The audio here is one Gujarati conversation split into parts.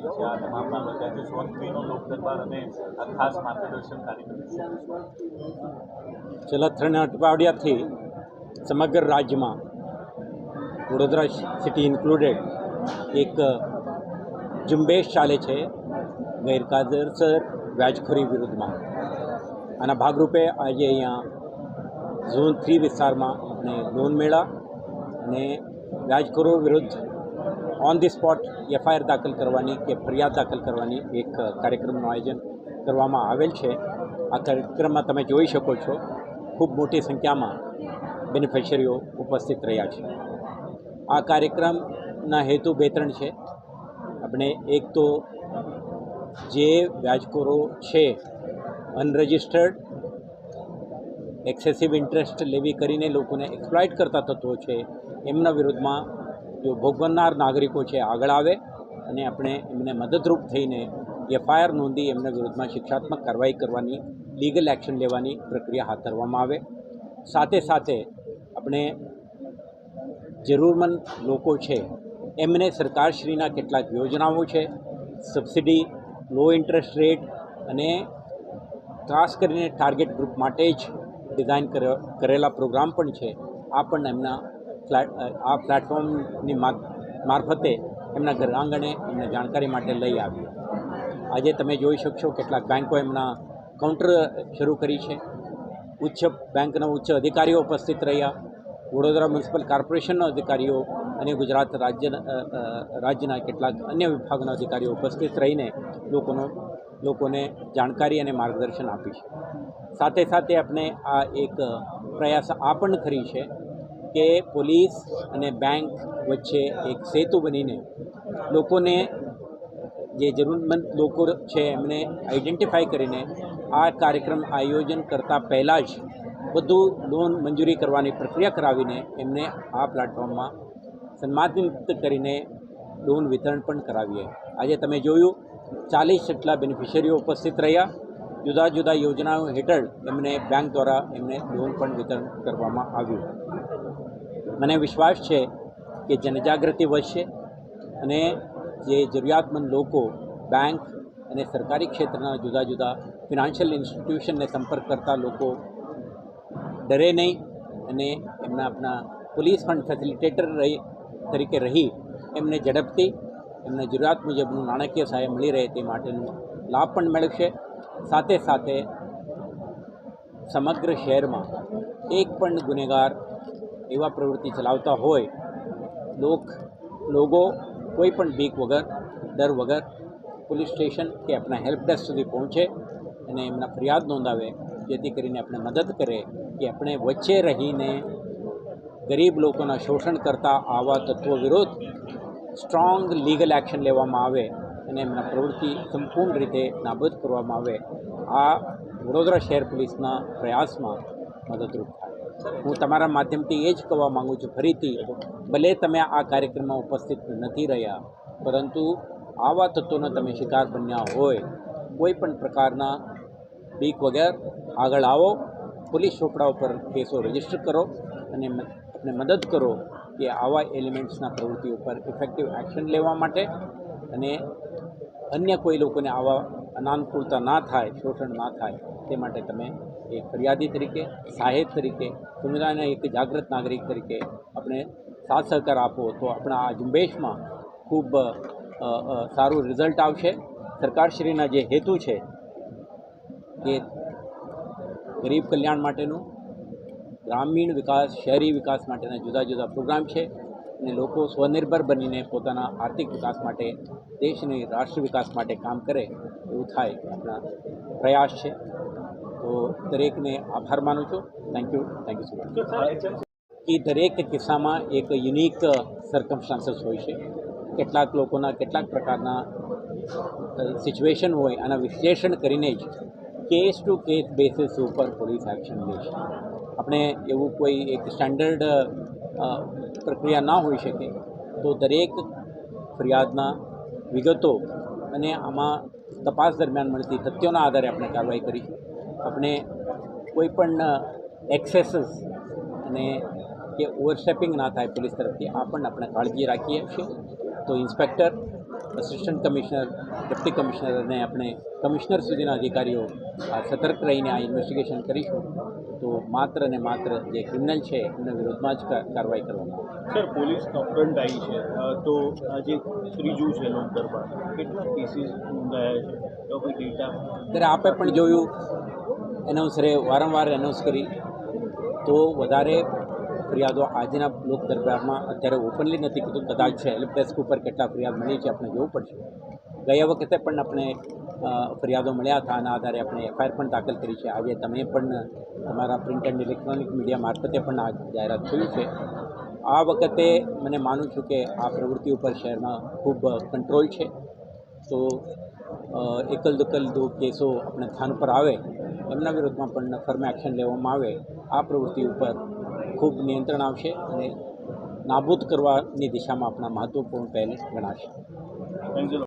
કરી છે આ તમામ બાબતે આજે સોનકીનો લોક દરબાર અને આ ખાસ માર્ગદર્શન કાર્યક્રમ છેલ્લા 3 અઠવાડિયાથી સમગ્ર રાજ્યમાં વડોદરા સિટી ઇન્ક્લુડેડ એક ઝુંબેશ ચાલે છે ગેરકાયદેસર વ્યાજખોરી વિરુદ્ધમાં. આના ભાગરૂપે આજે અહીંયા ઝોન 3 વિસ્તારમાં આપણે લોન મેળા અને વ્યાજખોરો વિરુદ્ધ ઓન ધી સ્પોટ એફઆઈઆર દાખલ કરવાની કે ફરિયાદ દાખલ કરવાની એક કાર્યક્રમનું આયોજન કરવામાં આવેલ છે. આ કાર્યક્રમમાં તમે જોઈ શકો છો ખૂબ મોટી સંખ્યામાં બેનિફિશરીઓ ઉપસ્થિત રહ્યા છે. આ કાર્યક્રમના હેતુ 2-3 છે. આપણે એક તો જે વ્યાજખોરો છે અનરજિસ્ટર્ડ એક્સેસિવ ઇન્ટરેસ્ટ લેવી કરીને લોકોને એક્સપ્લોઇટ કરતા તત્વો છે એમના વિરુદ્ધમાં જો ભોગવનાર નાગરિકો છે આગળ આવે અને આપણે એમને મદદરૂપ થઈને એફઆઈઆર નોંધી એમના વિરુદ્ધમાં શિક્ષાત્મક કાર્યવાહી કરવાની લીગલ એક્શન લેવાની પ્રક્રિયા હાથ ધરવામાં આવે. સાથે સાથે આપણે જરૂરમંદ લોકો છે એમને સરકારશ્રીના કેટલાક યોજનાઓ છે, સબસિડી, લો ઇન્ટરેસ્ટ રેટ અને ખાસ કરીને ટાર્ગેટ ગ્રુપ માટે જ ડિઝાઇન કરેલા પ્રોગ્રામ પણ છે. આ પણ એમના આ પ્લેટફોર્મની મારફતે એમના ઘર આંગણે એમને જાણકારી માટે લઈ આવ્યું. આજે તમે જોઈ શકશો કેટલાક બેન્કો એમના કાઉન્ટર શરૂ કરી છે. બેંકના ઉચ્ચ અધિકારીઓ ઉપસ્થિત રહ્યા, વડોદરા મ્યુનિસિપલ કોર્પોરેશનના અધિકારીઓ અને ગુજરાત રાજ્યના કેટલાક અન્ય વિભાગના અધિકારીઓ ઉપસ્થિત રહીને લોકોને જાણકારી અને માર્ગદર્શન આપી છે. સાથે સાથે આપણે આ એક પ્રયાસ આ પણ કરી છે કે પોલીસ અને બેંક વચ્ચે એક સેતુ બનીને લોકોને જે જરૂરમંદ લોકો છે એમને આઈડેન્ટિફાઈ કરીને આ કાર્યક્રમ આયોજન કરતાં પહેલાં જ બધું લોન મંજૂરી કરવાની પ્રક્રિયા કરાવીને એમને આ પ્લેટફોર્મમાં સન્માનિત કરીને લોન વિતરણ પણ કરાવીએ. આજે તમે જોયું 40 જેટલા બેનિફિશરીઓ ઉપસ્થિત રહ્યા. જુદા જુદા યોજનાઓ હેઠળ એમને બેંક દ્વારા એમને લોન પણ વિતરણ કરવામાં આવ્યું. મને વિશ્વાસ છે કે જનજાગૃતિ વધશે અને જે જરૂરિયાતમંદ લોકો બેંક અને સરકારી ક્ષેત્રના જુદા જુદા ફિનાન્શિયલ ઇન્સ્ટિટ્યુશનને સંપર્ક કરતા લોકો ડરે નહીં અને આપણા પોલીસ ફંડ ફેસિલિટેટર તરીકે રહી એમને ઝડપથી એમને જરૂરિયાત મુજબનું નાણાકીય સહાય મળી રહે તે માટેનું લાભ પણ મેળવશે. સાથે સાથે સમગ્ર શહેરમાં એક પણ ગુનેગાર એવા પ્રવૃત્તિ ચલાવતા હોય લોકો કોઈ પણ બીક વગર, ડર વગર પોલીસ સ્ટેશન કે આપણા હેલ્પ ડેસ્ક સુધી પહોંચે અને એમના ફરિયાદ નોંધાવે, જેથી કરીને આપણે મદદ કરે કે આપણે વચ્ચે રહીને ગરીબ લોકોના શોષણ કરતા આવા તત્વો વિરુદ્ધ સ્ટ્રોંગ લીગલ એક્શન લેવામાં આવે અને એમના પ્રવૃત્તિ સંપૂર્ણ રીતે નાબૂદ કરવામાં આવે. આ વડોદરા શહેર પોલીસના પ્રયાસમાં મદદરૂપ થાય. હું તમારા માધ્યમથી એ જ કહેવા માગું છું ફરીથી, ભલે તમે આ કાર્યક્રમમાં ઉપસ્થિત નથી રહ્યા, પરંતુ આવા તત્વોનો તમે શિકાર બન્યા હોય, કોઈ પણ પ્રકારના બીક વગર આગળ આવો, પોલીસ ચોપડા ઉપર કેસો રજીસ્ટર કરો અને આપણે મદદ કરો કે આવા એલિમેન્ટ્સના પ્રવૃત્તિઓ પર ઇફેક્ટિવ એક્શન લેવા માટે અને અન્ય કોઈ લોકોને આવા અનાનુકૂળતા ના થાય, શોષણ ના થાય તે માટે તમે એક ફરિયાદી તરીકે, સહાયક તરીકે, સમુદાયના એક જાગૃત નાગરિક તરીકે આપણે સાથ સહકાર આપો તો આપણા આ ઝુંબેશમાં ખૂબ સારું રિઝલ્ટ આવશે. સરકારશ્રીના જે હેતુ છે એ ગરીબ કલ્યાણ માટેનું, ગ્રામીણ વિકાસ, શહેરી વિકાસ માટેના જુદા જુદા પ્રોગ્રામ છે અને લોકો સ્વનિર્ભર બનીને પોતાના આર્થિક વિકાસ માટે, દેશની રાષ્ટ્ર વિકાસ માટે કામ કરે એવું થાય આપણા પ્રયાસ છે. તો દરેકને આભાર માનું છું. Thank you so much. કે દરેક કિસ્સામાં એક યુનિક સર્કમસ્ટાન્સીસ હોય છે. કેટલાક લોકોના કેટલાક પ્રકારના સિચ્યુએશન હોય, આના વિશ્લેષણ કરીને જ કેસ ટુ કેસ બેસિસ ઉપર પોલીસ એક્શન લે છે. આપણે એવું કોઈ એક સ્ટાન્ડર્ડ પ્રક્રિયા ના હોઈ શકે, તો દરેક ફરિયાદના વિગતો અને આમાં તપાસ દરમિયાન મળતી તથ્યોના આધારે આપણે કાર્યવાહી કરીશું. આપણે કોઈ પણ એક્સેસીસ અને કે ઓવરસ્ટેપિંગ ના થાય પોલીસ તરફથી, આ પણ આપણે કાળજી રાખીએ છીએ. તો inspector assistant commissioner, deputy commissioner અને આપણે કમિશનર સુધીના અધિકારીઓ સતર્ક રહીને આ ઇન્વેસ્ટિગેશન કરીશું તો માત્ર ને માત્ર જે ક્રિમિનલ છે એમના વિરોધમાં જ કાર્યવાહી કરવામાં આવશે. સર, પોલીસ અપફ્રન્ટ આવી છે તો આજે ત્રીજું છે લોક દરબાર, કેટલા કેસીસ નોંધાયા છે તો કોઈ ડેટા? ત્યારે આપે પણ જોયું, એનાઉન્સરે વારંવાર એનાઉન્સ કરી તો વધારે ફરિયાદો આજના લોક દરબારમાં અત્યારે ઓપનલી નથી કીધું, કદાચ છે હેલ્પ ડેસ્ક ઉપર કેટલા ફરિયાદ મળી છે આપણે જોવું પડશે. ગયા વખતે પણ આપણે ફરિયાદો મળ્યા હતા, આના આધારે આપણે એફઆઈઆર પણ દાખલ કરી છે. આજે તમે પણ તમારા પ્રિન્ટ એન્ડ ઇલેક્ટ્રોનિક મીડિયા મારફતે પણ આ જાહેરાત થયું છે. આ વખતે મને માનું છું કે આ પ્રવૃત્તિ ઉપર શહેરમાં ખૂબ કંટ્રોલ છે, તો એકલ દુકલ જો કેસો આપણે સ્થાન પર આવે એમના વિરુદ્ધમાં પણ ફર્મ એક્શન લેવામાં આવે, આ પ્રવૃત્તિ ઉપર ખૂબ નિયંત્રણ આવશે અને નાબૂદ કરવાની દિશામાં આપણા મહત્ત્વપૂર્ણ પહેલ ગણાશે. Thank you.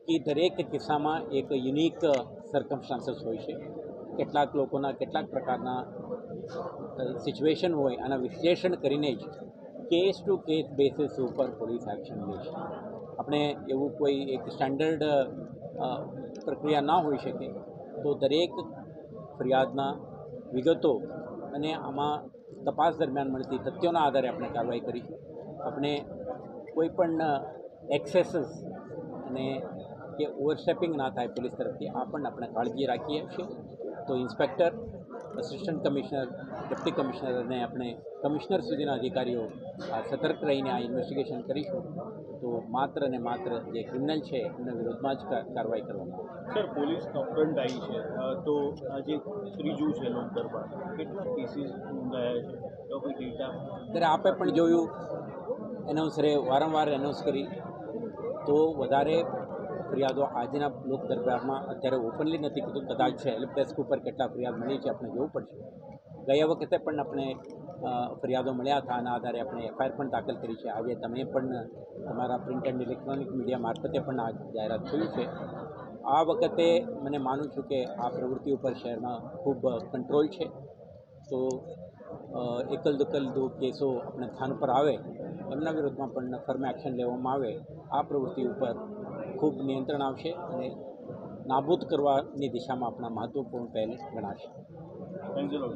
કે દરેક કિસ્સામાં એક યુનિક સર્કમસ્ટાન્સીસ હોય છે. કેટલાક લોકોના કેટલાક પ્રકારના સિચ્યુએશન હોય આના વિશ્લેષણ કરીને જ કેસ ટુ કેસ બેસિસ ઉપર પોલીસ એક્શન લે છે. આપણે એવું કોઈ એક સ્ટેન્ડર્ડ પ્રક્રિયા ના હોઈ શકે, તો દરેક ફરિયાદના વિગતો અને આમાં તપાસ દરમિયાન મળતી તથ્યોના આધારે આપણે કાર્યવાહી કરીશું. આપણે કોઈ પણ એક્સેસીસ અને કે ઓવરસ્ટેપિંગ ના થાય પોલીસ તરફથી આ પણ આપણે કાળજી રાખીએ છીએ. તો inspector, assistant commissioner, deputy commissioner અને આપણે કમિશનર સુધીના અધિકારીઓ આ સતર્ક રહીને આ ઇન્વેસ્ટિગેશન કરીશું. તો માત્ર ને માત્ર જે ક્રિમિનલ છે એમના વિરોધમાં જ કાર્યવાહી કરવામાં આવશે. સર, પોલીસ કમ્પ્લેન્ટ આવી છે, તો આજે ત્રીજું છે લોક દરબાર, કેટલા કેસીસ નોંધાયા છે તો કોઈ ડેટા? ત્યારે આપે પણ જોયું, એનાઉન્સરે વારંવાર એનાઉન્સ કરી, તો વધારે ફરિયાદો આજના લોક દરબારમાં અત્યારે ઓપનલી નથી કીધું. કદાચ છે હેલ્પ ડેસ્ક ઉપર કેટલા ફરિયાદ મળી છે આપણે જોવું પડશે. ગયા વખતે પણ આપણે ફરિયાદો મળ્યા હતા, આના આધારે આપણે એફઆઈઆર પણ દાખલ કરી છે. આજે તમે પણ તમારા પ્રિન્ટ એન્ડ ઇલેક્ટ્રોનિક મીડિયા મારફતે પણ આ જાહેરાત થયું છે. આ વખતે મને માનું છું કે આ પ્રવૃત્તિ ઉપર શહેરમાં ખૂબ કંટ્રોલ છે. તો એકલ દુકલ કેસો આપણે સ્થાન પર આવે એમના વિરોધમાં પણ ફર્મ એક્શન લેવામાં આવે. આ પ્રવૃત્તિ ઉપર ખૂબ નિયંત્રણ આવશે અને નાબૂદ કરવાની દિશામાં આપણા મહત્ત્વપૂર્ણ પહેલ ગણાશે. Thank you.